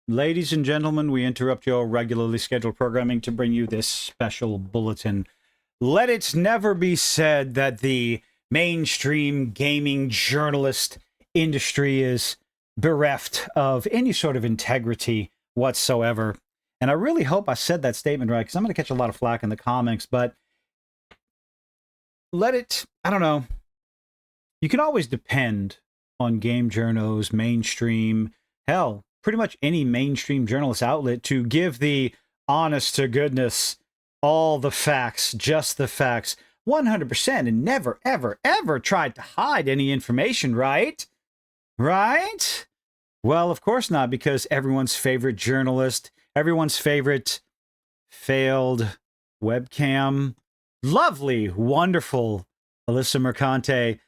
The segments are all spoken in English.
Ladies and gentlemen, we interrupt your regularly scheduled programming to bring you this special bulletin. Let it never be said that the mainstream gaming journalist industry is bereft of any sort of integrity whatsoever. And I really hope I said that statement right, because I'm going to catch a lot of flack in the comics, but I don't know, you can always depend on game journos, mainstream, hell, pretty much any mainstream journalist outlet to give the honest to goodness, all the facts, just the facts, 100%, and never, ever, ever tried to hide any information, right? Right? Well, of course not, because everyone's favorite journalist, everyone's favorite failed webcam, lovely, wonderful Alyssa Mercante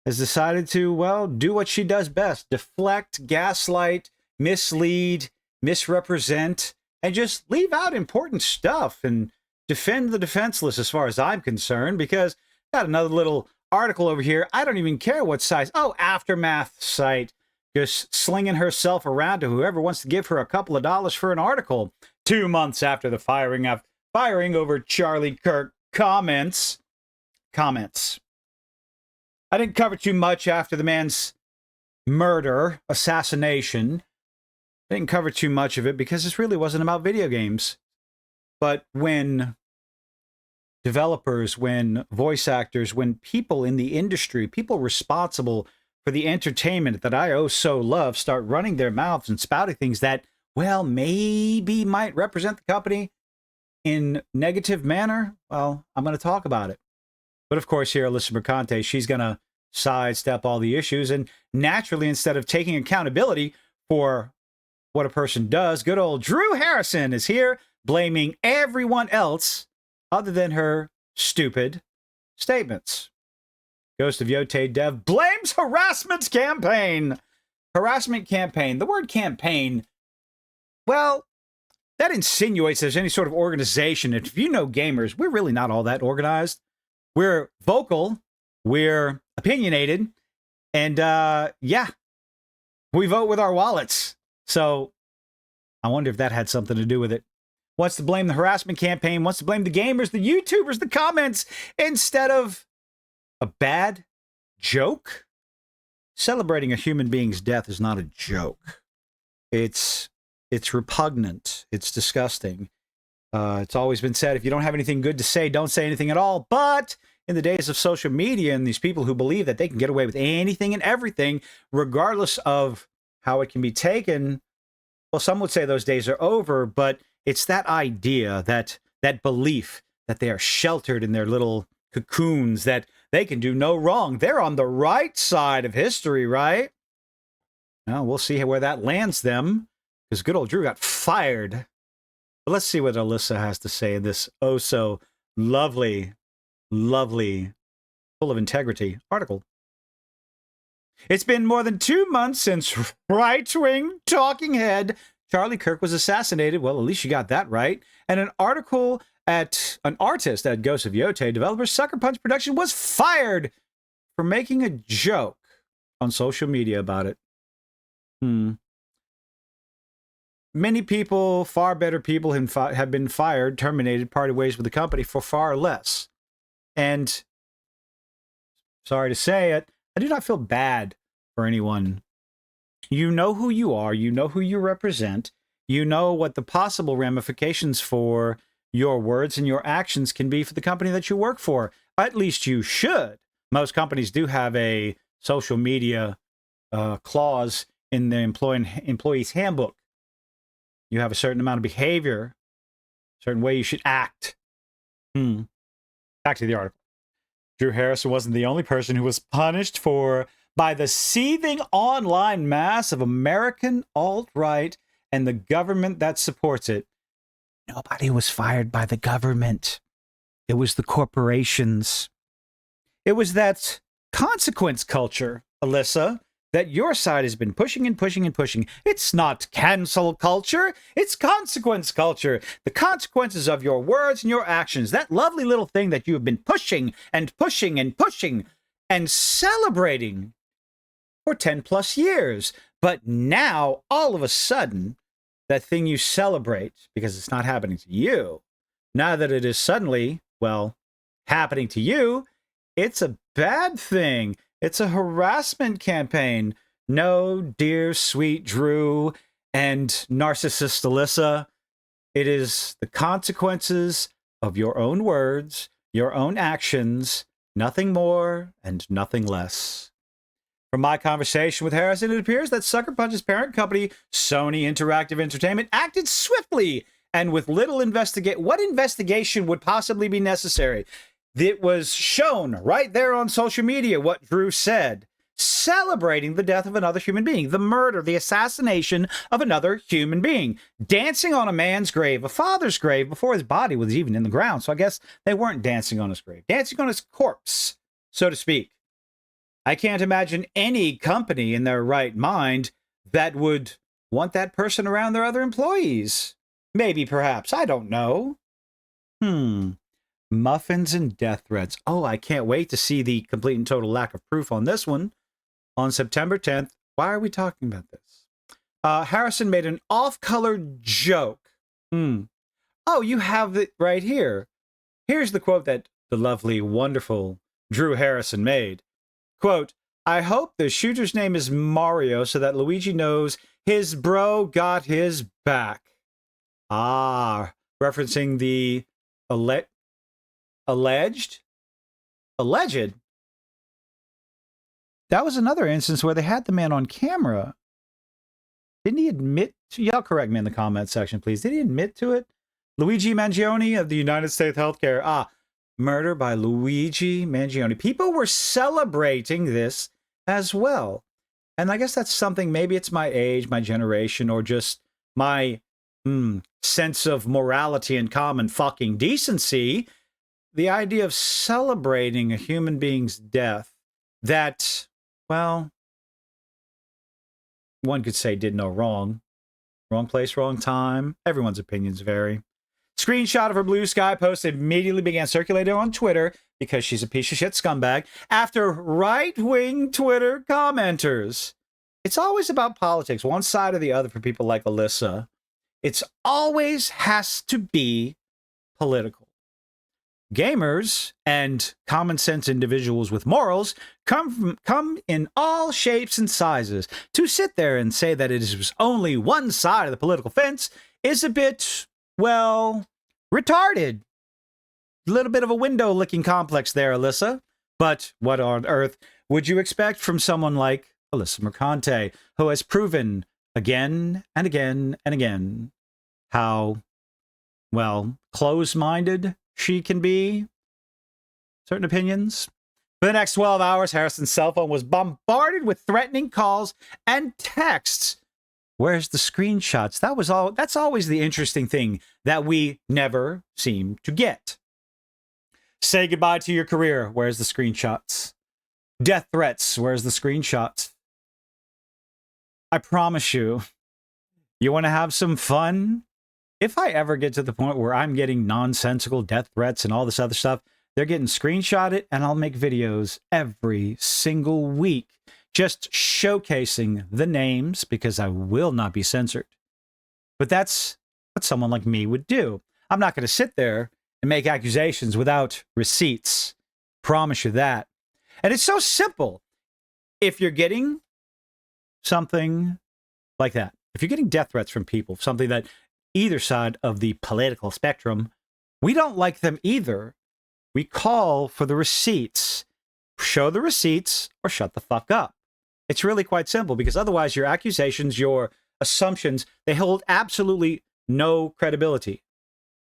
has decided to, well, do what she does best: deflect, gaslight, mislead, misrepresent, and just leave out important stuff and defend the defenseless as far as I'm concerned, because got another little article over here. I don't even care what size. Oh, Aftermath site. Just slinging herself around to whoever wants to give her a couple of dollars for an article. 2 months after the firing over Charlie Kirk comments. I didn't cover too much after the man's murder, assassination. I didn't cover too much of it because this really wasn't about video games. But when developers, when voice actors, when people in the industry, people responsible for the entertainment that I oh so love, start running their mouths and spouting things that, well, maybe might represent the company in negative manner, well, I'm going to talk about it. But of course, here, Alyssa Mercante, she's going to sidestep all the issues. And naturally, instead of taking accountability for what a person does, good old Drew Harrison is here blaming everyone else other than her stupid statements. Ghost of Yotei dev blames harassment campaign. Harassment campaign. The word campaign, well, that insinuates there's any sort of organization. If you know gamers, we're really not all that organized. We're vocal, we're opinionated, and yeah, we vote with our wallets. So I wonder if that had something to do with it. Wants to blame the harassment campaign, wants to blame the gamers, the YouTubers, the comments, instead of a bad joke. Celebrating a human being's death is not a joke. It's repugnant. It's disgusting. It's always been said, if you don't have anything good to say, don't say anything at all. But in the days of social media and these people who believe that they can get away with anything and everything, regardless of how it can be taken, well, some would say those days are over, but it's that idea, that belief that they are sheltered in their little cocoons, that they can do no wrong. They're on the right side of history, right? Well, we'll see where that lands them, because good old Drew got fired. But let's see what Alyssa has to say in this oh so lovely, full of integrity article. It's been more than 2 months since right-wing talking head Charlie Kirk was assassinated. Well, at least you got that right. And an artist at Ghost of Yotei developer Sucker Punch Production was fired for making a joke on social media about it. Many people, far better people, have been fired, terminated, parted ways with the company for far less. And sorry to say it, I do not feel bad for anyone. You know who you are. You know who you represent. You know what the possible ramifications for your words and your actions can be for the company that you work for. At least you should. Most companies do have a social media clause in the employee's handbook. You have a certain amount of behavior, a certain way you should act. Back to the article. Drew Harrison wasn't the only person who was punished by the seething online mass of American alt-right and the government that supports it. Nobody was fired by the government. It was the corporations. It was that consequence culture, Alyssa, that your side has been pushing and pushing and pushing. It's not cancel culture. It's consequence culture. The consequences of your words and your actions. That lovely little thing that you have been pushing and pushing and pushing and celebrating for 10 plus years. But now, all of a sudden, that thing you celebrate because it's not happening to you. Now that it is suddenly, well, happening to you, it's a bad thing. It's a harassment campaign. No, dear sweet Drew and narcissist Alyssa, it is the consequences of your own words, your own actions, nothing more and nothing less. From my conversation with Harrison, it appears that Sucker Punch's parent company, Sony Interactive Entertainment, acted swiftly and with little what investigation would possibly be necessary. It was shown right there on social media what Drew said, celebrating the death of another human being, the murder, the assassination of another human being, dancing on a man's grave, a father's grave, before his body was even in the ground. So I guess they weren't dancing on his grave, dancing on his corpse, so to speak. I can't imagine any company in their right mind that would want that person around their other employees. Maybe, perhaps, I don't know. Muffins and death threats. Oh, I can't wait to see the complete and total lack of proof on this one. On September 10th, why are we talking about this? Harrison made an off-color joke. Oh, you have it right here. Here's the quote that the lovely, wonderful Drew Harrison made. Quote, I hope the shooter's name is Mario so that Luigi knows his bro got his back. Referencing the alleged? That was another instance where they had the man on camera. Didn't he admit to, y'all correct me in the comment section, please. Did he admit to it? Luigi Mangione of the United States Healthcare. Murder by Luigi Mangione. People were celebrating this as well. And I guess that's something, maybe it's my age, my generation, or just my sense of morality and common fucking decency. The idea of celebrating a human being's death that, well, one could say did no wrong. Wrong place, wrong time. Everyone's opinions vary. Screenshot of her blue sky post immediately began circulating on Twitter because she's a piece of shit scumbag after right-wing Twitter commenters. It's always about politics, one side or the other for people like Alyssa. It's always has to be political. Gamers and common sense individuals with morals come in all shapes and sizes. To sit there and say that it is only one side of the political fence is a bit, well, retarded. A little bit of a window-licking complex there, Alyssa. But what on earth would you expect from someone like Alyssa Mercante, who has proven again and again and again how, well, close-minded she can be? Certain opinions. For the next 12 hours, Harrison's cell phone was bombarded with threatening calls and texts. Where's the screenshots? That's always the interesting thing that we never seem to get. Say goodbye to your career. Where's the screenshots? Death threats. Where's the screenshots? I promise you, you want to have some fun? If I ever get to the point where I'm getting nonsensical death threats and all this other stuff, they're getting screenshotted, and I'll make videos every single week just showcasing the names because I will not be censored. But that's what someone like me would do. I'm not going to sit there and make accusations without receipts. Promise you that. And it's so simple. If you're getting something like that, if you're getting death threats from people, something that either side of the political spectrum, we don't like them either. We call for the receipts. Show the receipts or shut the fuck up. It's really quite simple, because otherwise your accusations, your assumptions, they hold absolutely no credibility.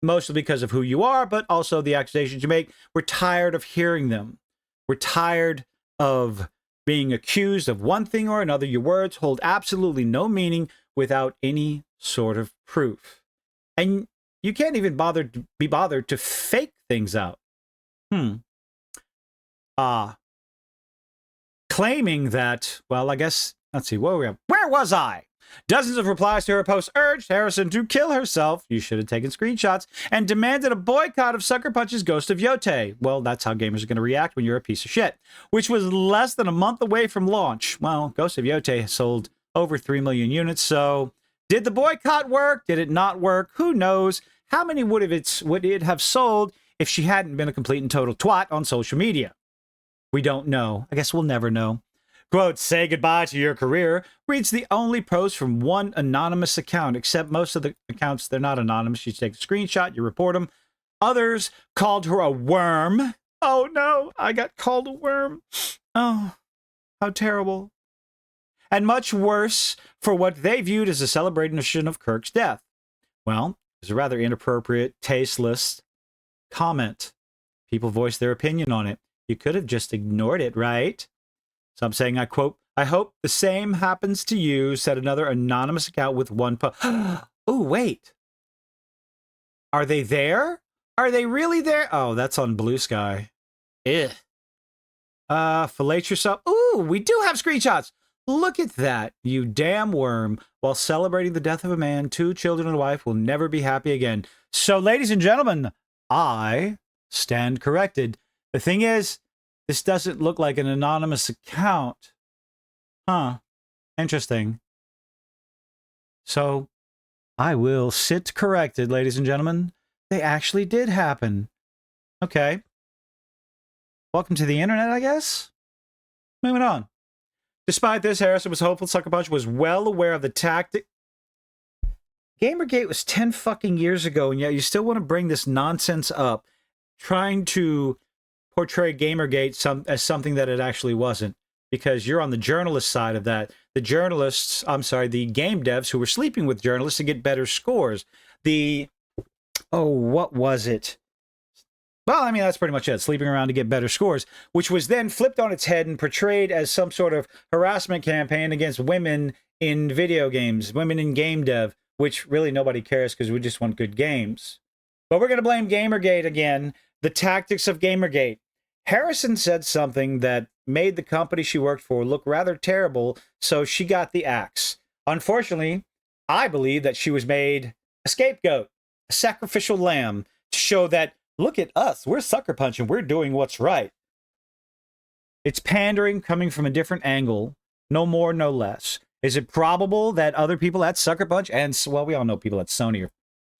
Mostly because of who you are, but also the accusations you make. We're tired of hearing them. We're tired of being accused of one thing or another. Your words hold absolutely no meaning without any sort of proof. And you can't even be bothered to fake things out. Claiming that, well, I guess, let's see, where was I? Dozens of replies to her post urged Harrison to kill herself. You should have taken screenshots, and demanded a boycott of Sucker Punch's Ghost of Yotei. Well, that's how gamers are going to react when you're a piece of shit. Which was less than a month away from launch. Well, Ghost of Yotei has sold over 3 million units, so Did the boycott work? Did it not work? Who knows? How many would it have sold if she hadn't been a complete and total twat on social media? We don't know. I guess we'll never know. Quote, say goodbye to your career, reads the only post from one anonymous account, except most of the accounts, they're not anonymous. You take a screenshot, you report them. Others called her a worm. Oh no, I got called a worm. Oh, how terrible. And much worse for what they viewed as a celebration of Kirk's death. Well, it was a rather inappropriate, tasteless comment. People voiced their opinion on it. You could have just ignored it, right? So I'm saying, I quote, I hope the same happens to you, said another anonymous account with one post. Oh, wait. Are they there? Are they really there? Oh, that's on Blue Sky. Ugh. Fillet yourself. Ooh, we do have screenshots. Look at that, you damn worm. While celebrating the death of a man, 2 children and a wife will never be happy again. So, ladies and gentlemen, I stand corrected. The thing is, this doesn't look like an anonymous account. Huh. Interesting. So, I will sit corrected, ladies and gentlemen. They actually did happen. Okay. Welcome to the internet, I guess? Moving on. Despite this, Harrison was hopeful Sucker Punch was well aware of the tactic. Gamergate was 10 fucking years ago, and yet you still want to bring this nonsense up, trying to portray Gamergate as something that it actually wasn't, because you're on the journalist side of that. The journalists, I'm sorry, the game devs who were sleeping with journalists to get better scores. What was it? Well, I mean, that's pretty much it. Sleeping around to get better scores, which was then flipped on its head and portrayed as some sort of harassment campaign against women in video games, women in game dev, which really nobody cares because we just want good games. But we're going to blame Gamergate again, the tactics of Gamergate. Harrison said something that made the company she worked for look rather terrible, so she got the axe. Unfortunately, I believe that she was made a scapegoat, a sacrificial lamb, to show that, look at us, we're Sucker Punch and we're doing what's right. It's pandering coming from a different angle, no more, no less. Is it probable that other people at Sucker Punch, and, well, we all know people at Sony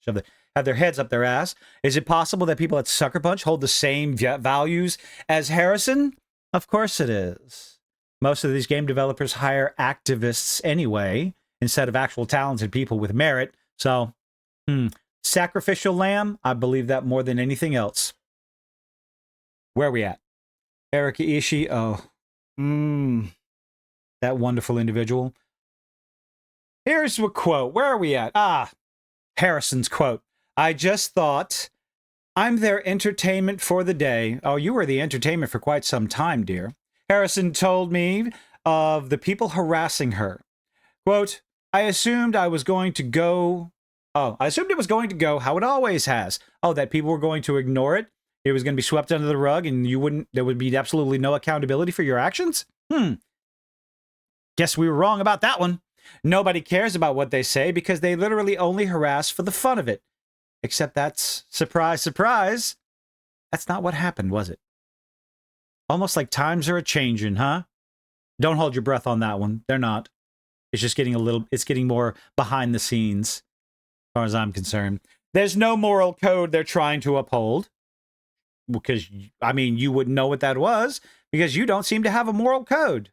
have their heads up their ass. Is it possible that people at Sucker Punch hold the same values as Harrison? Of course it is. Most of these game developers hire activists anyway, instead of actual talented people with merit. So, sacrificial lamb, I believe that more than anything else. Where are we at? Erika Ishii, that wonderful individual. Here's a quote. Where are we at? Harrison's quote. I just thought, I'm their entertainment for the day. Oh, you were the entertainment for quite some time, dear. Harrison told me of the people harassing her. Quote, I assumed it was going to go how it always has. Oh, that people were going to ignore it? It was going to be swept under the rug and there would be absolutely no accountability for your actions? Guess we were wrong about that one. Nobody cares about what they say because they literally only harass for the fun of it. Except that's, surprise, surprise, that's not what happened, was it? Almost like times are a-changing, huh? Don't hold your breath on that one. They're not. It's just getting more behind the scenes, as far as I'm concerned. There's no moral code they're trying to uphold. Because, I mean, you wouldn't know what that was, because you don't seem to have a moral code.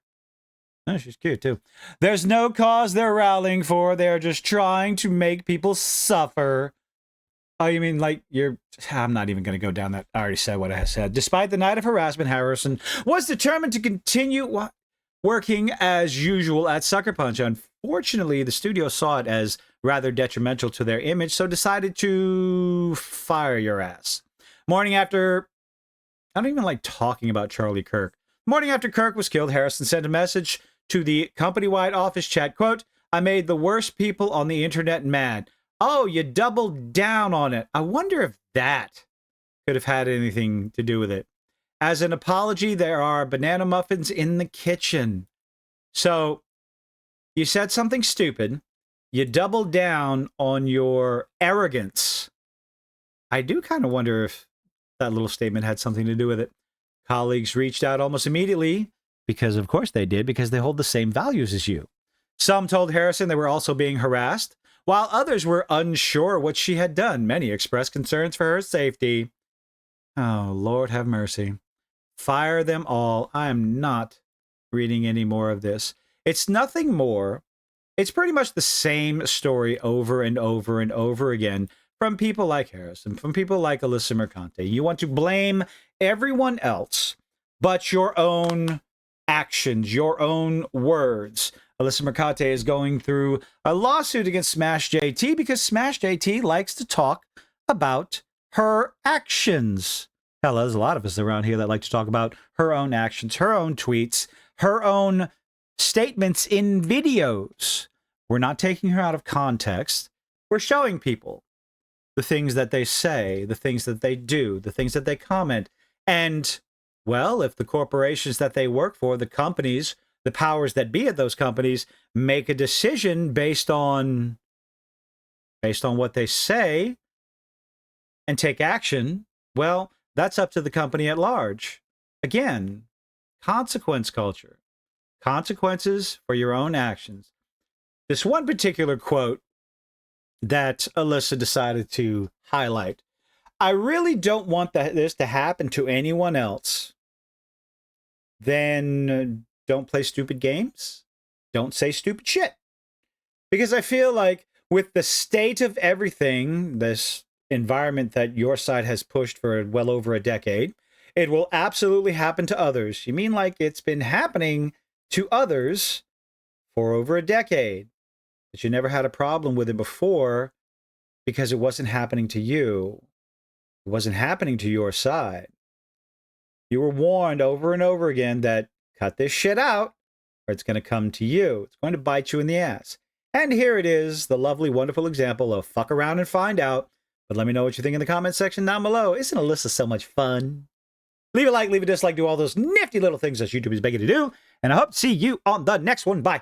Oh, she's cute, too. There's no cause they're rallying for. They're just trying to make people suffer. Oh, you mean like I'm not even going to go down that. I already said what I said. Despite the night of harassment, Harrison was determined to continue working as usual at Sucker Punch. Unfortunately, the studio saw it as rather detrimental to their image, so decided to fire your ass. Morning after, I don't even like talking about Charlie Kirk. Morning after Kirk was killed, Harrison sent a message to the company-wide office chat, quote, I made the worst people on the internet mad. Oh, you doubled down on it. I wonder if that could have had anything to do with it. As an apology, there are banana muffins in the kitchen. So, you said something stupid. You doubled down on your arrogance. I do kind of wonder if that little statement had something to do with it. Colleagues reached out almost immediately, because of course they did, because they hold the same values as you. Some told Harrison they were also being harassed. while others were unsure what she had done. Many expressed concerns for her safety. Oh, Lord have mercy. Fire them all. I am not reading any more of this. It's nothing more. It's pretty much the same story over and over and over again from people like Harrison, from people like Alyssa Mercante. You want to blame everyone else but your own actions, your own words. Alyssa Mercante is going through a lawsuit against Smash JT because Smash JT likes to talk about her actions. Hell, there's a lot of us around here that like to talk about her own actions, her own tweets, her own statements in videos. We're not taking her out of context. We're showing people the things that they say, the things that they do, the things that they comment. And, well, if the corporations that they work for, the companies, the powers that be at those companies, make a decision based on what they say and take action, well, that's up to the company at large. Again, consequence culture. Consequences for your own actions. This one particular quote that Alyssa decided to highlight. I really don't want this to happen to anyone else. Then don't play stupid games. Don't say stupid shit. Because I feel like with the state of everything, this environment that your side has pushed for well over a decade, it will absolutely happen to others. You mean like it's been happening to others for over a decade, but you never had a problem with it before because it wasn't happening to you. It wasn't happening to your side. You were warned over and over again that cut this shit out or it's going to come to you. It's going to bite you in the ass. And here it is, the lovely, wonderful example of fuck around and find out. But let me know what you think in the comment section down below. Isn't Alyssa so much fun? Leave a like, leave a dislike, do all those nifty little things that YouTube is begging you to do. And I hope to see you on the next one. Bye.